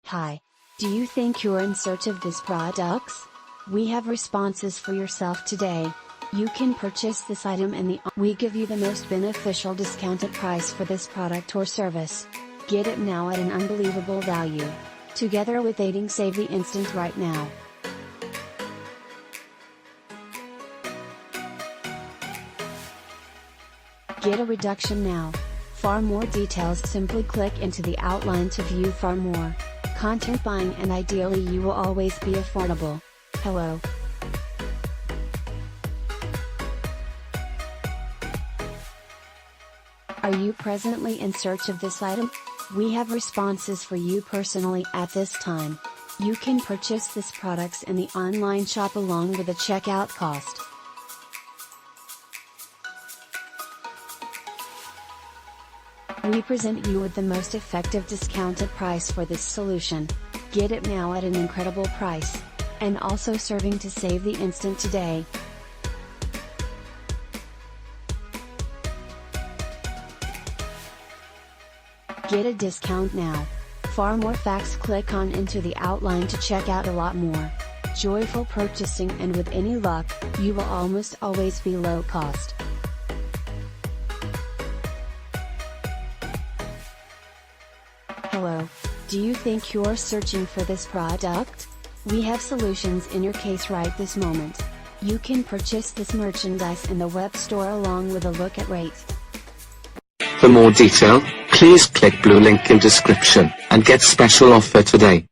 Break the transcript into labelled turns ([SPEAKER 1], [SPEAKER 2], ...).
[SPEAKER 1] Hi. Do you think you're in search of these products? We have responses for yourself today. You can purchase this item and we give you the most beneficial discounted price for this product or service. Get it now at an unbelievable value. Together with aiding Save the Instant right now. Get a reduction now. For more details, simply click into the outline to view far more content buying, and ideally you will always be affordable. Hello. Are you presently in search of this item? We have responses for you personally at this time. You can purchase this products in the online shop along with a checkout cost. We present you with the most effective discounted price for this solution. Get it now at an incredible price. And also serving to save the instant today. Get a discount now. For more facts, click on into the outline to check out a lot more. Joyful purchasing, and with any luck, you will almost always be low cost. Hello. Do you think you're searching for this product? We have solutions in your case right this moment. You can purchase this merchandise in the web store along with a look at rates.
[SPEAKER 2] For more detail, please click blue link in description and get special offer today.